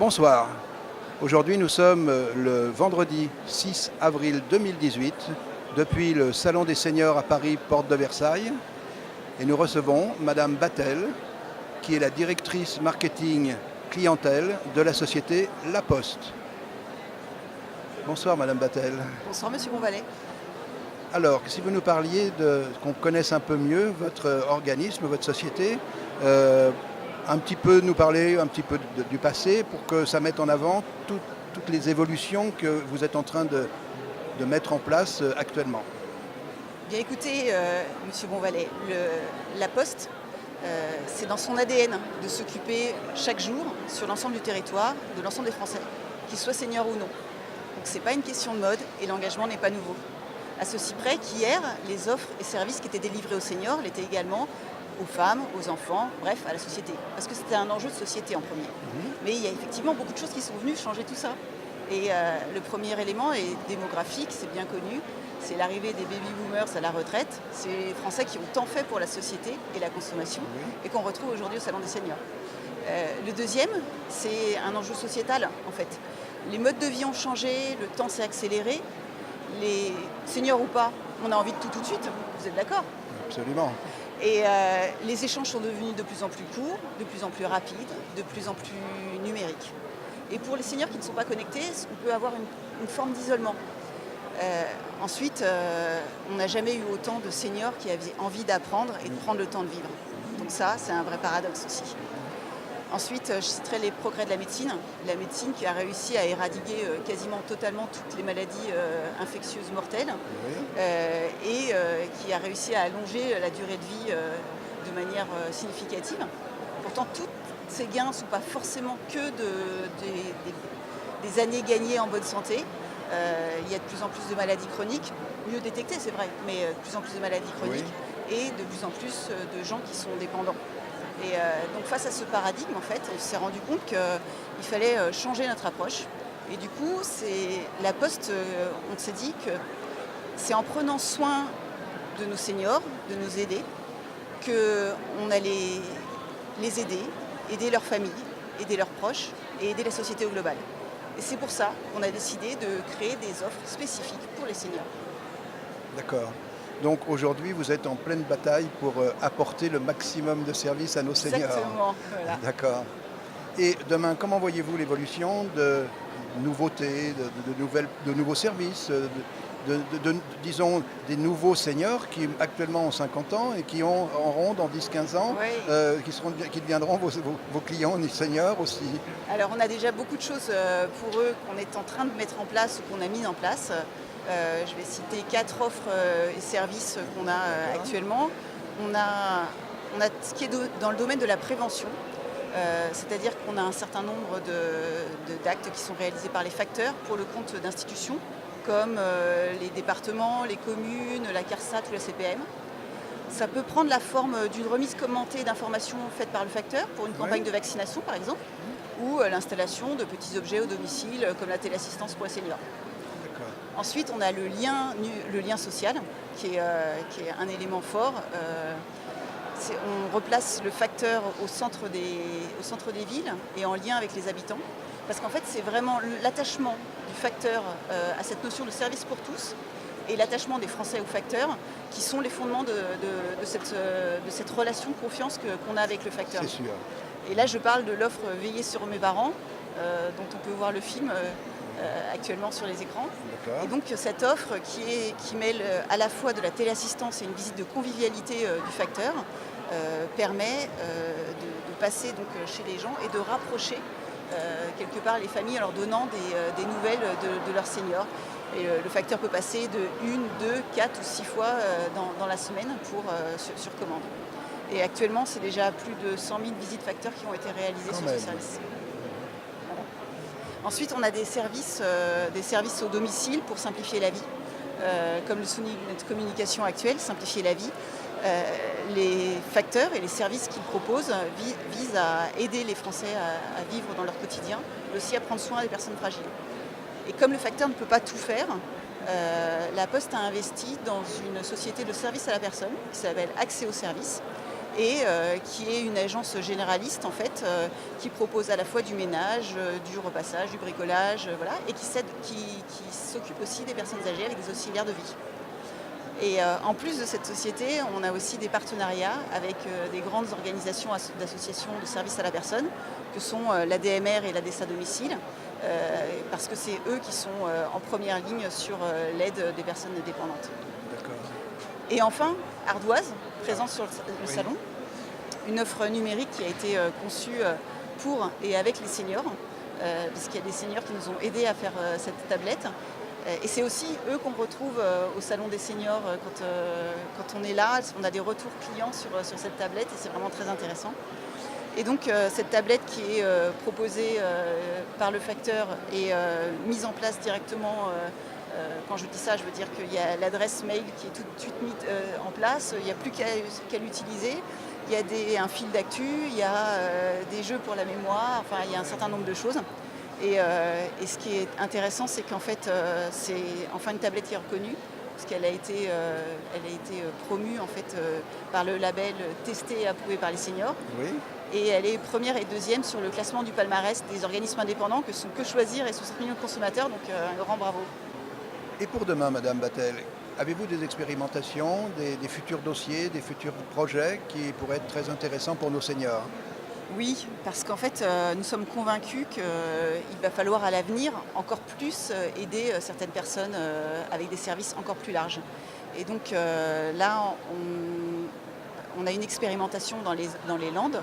Bonsoir. Aujourd'hui, nous sommes le vendredi 6 avril 2018 depuis le Salon des Seniors à Paris, porte de Versailles. Et nous recevons Madame Battel, qui est la directrice marketing clientèle de la société La Poste. Bonsoir Madame Battel. Bonsoir Monsieur Bonvalet. Alors, si vous nous parliez qu'on connaisse un peu mieux votre organisme, votre société, un petit peu nous parler un petit peu du passé pour que ça mette en avant toutes les évolutions que vous êtes en train de mettre en place actuellement. Bien écoutez, Monsieur Bonvalet, La Poste, c'est dans son ADN de s'occuper chaque jour sur l'ensemble du territoire, de l'ensemble des Français, qu'ils soient seniors ou non. Donc c'est pas une question de mode et l'engagement n'est pas nouveau. À ceci près qu'hier, les offres et services qui étaient délivrés aux seniors l'étaient également aux femmes, aux enfants, bref, à la société. Parce que c'était un enjeu de société en premier. Mais il y a effectivement beaucoup de choses qui sont venues changer tout ça. Et le premier élément est démographique, c'est bien connu. C'est l'arrivée des baby-boomers à la retraite. C'est les Français qui ont tant fait pour la société et la consommation et qu'on retrouve aujourd'hui au Salon des Seniors. Le deuxième, c'est un enjeu sociétal en fait. Les modes de vie ont changé, le temps s'est accéléré. Les seniors ou pas, on a envie de tout de suite. Vous êtes d'accord ? Absolument. Et les échanges sont devenus de plus en plus courts, de plus en plus rapides, de plus en plus numériques. Et pour les seniors qui ne sont pas connectés, on peut avoir une forme d'isolement. Ensuite, on n'a jamais eu autant de seniors qui avaient envie d'apprendre et de prendre le temps de vivre. Donc ça, c'est un vrai paradoxe aussi. Ensuite, je citerai les progrès de la médecine qui a réussi à éradiquer quasiment totalement toutes les maladies infectieuses mortelles et qui a réussi à allonger la durée de vie de manière significative. Pourtant, tous ces gains ne sont pas forcément que des années gagnées en bonne santé. Il y a de plus en plus de maladies chroniques, mieux détectées c'est vrai, mais de plus en plus de maladies chroniques et de plus en plus de gens qui sont dépendants. Et donc face à ce paradigme, en fait, on s'est rendu compte qu'il fallait changer notre approche. Et du coup, c'est La Poste, on s'est dit que c'est en prenant soin de nos seniors, de nos aidés, qu'on allait les aider leurs familles, aider leurs proches et aider la société au global. Et c'est pour ça qu'on a décidé de créer des offres spécifiques pour les seniors. D'accord. Donc aujourd'hui, vous êtes en pleine bataille pour apporter le maximum de services à nos seniors. Exactement, voilà. D'accord. Et demain, comment voyez-vous l'évolution de nouveautés, de nouveaux services, disons des nouveaux seniors qui actuellement ont 50 ans et qui auront dans 10-15 ans, qui deviendront vos clients seniors aussi? Alors on a déjà beaucoup de choses pour eux qu'on est en train de mettre en place ou qu'on a mis en place. Je vais citer 4 offres et services qu'on a actuellement. On a ce qui est dans le domaine de la prévention, c'est-à-dire qu'on a un certain nombre d'actes qui sont réalisés par les facteurs pour le compte d'institutions comme les départements, les communes, la CARSAT ou la CPM. Ça peut prendre la forme d'une remise commentée d'informations faites par le facteur pour une campagne de vaccination par exemple, ou l'installation de petits objets au domicile comme la téléassistance pour les seniors. Ensuite, on a le lien social, qui est un élément fort. On replace le facteur au centre des villes et en lien avec les habitants. Parce qu'en fait, c'est vraiment l'attachement du facteur à cette notion de service pour tous et l'attachement des Français au facteur qui sont les fondements de cette relation de confiance qu'on a avec le facteur. C'est sûr. Et là, je parle de l'offre Veiller sur mes parents, dont on peut voir le film actuellement sur les écrans. Et donc cette offre qui mêle à la fois de la téléassistance et une visite de convivialité du facteur permet de passer donc, chez les gens et de rapprocher quelque part les familles en leur donnant des nouvelles de leurs seniors. Et le facteur peut passer de 1, 2, 4 ou 6 fois dans la semaine sur commande. Et actuellement, c'est déjà plus de 100 000 visites facteurs qui ont été réalisées sur ce service. Voilà. Ensuite, on a des services au domicile pour simplifier la vie, comme le Sony Net Communication actuel, simplifier la vie. Les facteurs et les services qu'ils proposent visent à aider les Français à vivre dans leur quotidien, mais aussi à prendre soin des personnes fragiles. Et comme le facteur ne peut pas tout faire, La Poste a investi dans une société de service à la personne qui s'appelle Accès au service et qui est une agence généraliste en fait, qui propose à la fois du ménage, du repassage, du bricolage, voilà, et qui s'occupe aussi des personnes âgées avec des auxiliaires de vie. Et en plus de cette société, on a aussi des partenariats avec des grandes organisations d'associations de services à la personne, que sont l'ADMR et l'ADESA Domicile, parce que c'est eux qui sont en première ligne sur l'aide des personnes dépendantes. D'accord. Et enfin, Ardoise, présente sur le Oui. salon, une offre numérique qui a été conçue pour et avec les seniors, puisqu'il y a des seniors qui nous ont aidés à faire cette tablette. Et c'est aussi eux qu'on retrouve au salon des seniors quand on est là. On a des retours clients sur cette tablette et c'est vraiment très intéressant. Et donc cette tablette qui est proposée par le facteur et mise en place directement. Quand je dis ça, je veux dire qu'il y a l'adresse mail qui est tout de suite mise en place. Il n'y a plus qu'à l'utiliser. Il y a un fil d'actu, il y a des jeux pour la mémoire. Enfin, il y a un certain nombre de choses. Et ce qui est intéressant, c'est qu'en fait, c'est enfin une tablette qui est reconnue, parce qu'elle a été promue en fait, par le label testé et approuvé par les seniors. Oui. Et elle est première et deuxième sur le classement du palmarès des organismes indépendants que sont Que Choisir et 60 millions de consommateurs, donc un grand bravo. Et pour demain, Madame Battel, avez-vous des expérimentations, des futurs dossiers, des futurs projets qui pourraient être très intéressants pour nos seniors? Oui, parce qu'en fait, nous sommes convaincus qu'il va falloir à l'avenir encore plus aider certaines personnes avec des services encore plus larges. Et donc là, on a une expérimentation dans les Landes.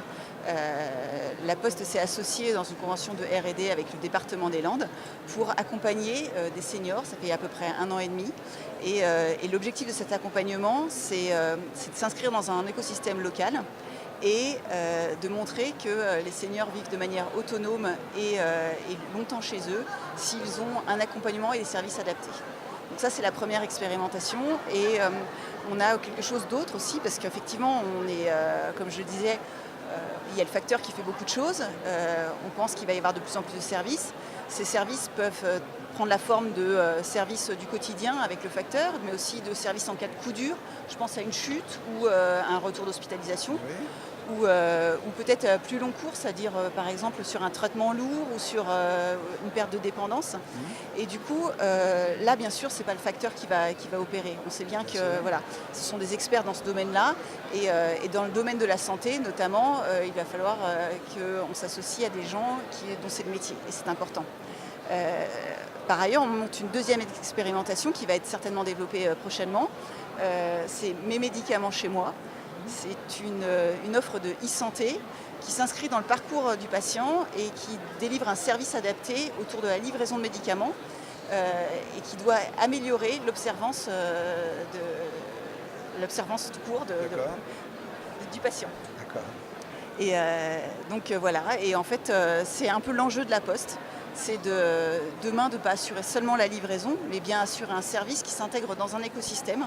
La Poste s'est associée dans une convention de R&D avec le département des Landes pour accompagner des seniors. Ça fait à peu près 1 an et demi. Et l'objectif de cet accompagnement, c'est de s'inscrire dans un écosystème local et de montrer que les seniors vivent de manière autonome et longtemps chez eux s'ils ont un accompagnement et des services adaptés. Donc ça, c'est la première expérimentation. Et on a quelque chose d'autre aussi, parce qu'effectivement, on est, comme je le disais, il y a le facteur qui fait beaucoup de choses. On pense qu'il va y avoir de plus en plus de services. Ces services peuvent prendre la forme de services du quotidien avec le facteur, mais aussi de services en cas de coup dur. Je pense à une chute ou un retour d'hospitalisation. Oui. Ou peut-être plus long cours, c'est-à-dire par exemple sur un traitement lourd ou sur une perte de dépendance. Et du coup, là, bien sûr, ce n'est pas le facteur qui va opérer. On sait bien que voilà, ce sont des experts dans ce domaine-là. Et dans le domaine de la santé, notamment, il va falloir qu'on s'associe à des gens dont c'est le métier. Et c'est important. Par ailleurs, on monte une deuxième expérimentation qui va être certainement développée prochainement. C'est Mes médicaments chez moi. C'est une offre de e-santé qui s'inscrit dans le parcours du patient et qui délivre un service adapté autour de la livraison de médicaments et qui doit améliorer l'observance tout court du patient. D'accord. Et donc voilà, et en fait c'est un peu l'enjeu de la Poste, c'est demain de ne pas assurer seulement la livraison, mais bien assurer un service qui s'intègre dans un écosystème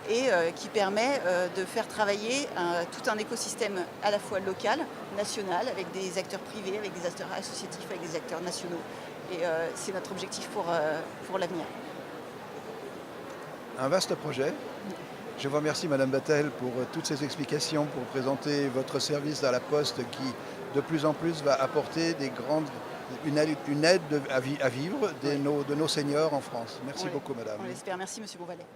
et qui permet de faire travailler tout un écosystème à la fois local, national, avec des acteurs privés, avec des acteurs associatifs, avec des acteurs nationaux. Et c'est notre objectif pour l'avenir. Un vaste projet. Je vous remercie, Madame Battel, pour toutes ces explications, pour présenter votre service à la Poste qui, de plus en plus, va apporter une aide à vivre de nos seniors en France. Merci beaucoup, Madame. On l'espère. Merci, Monsieur Beauvalet.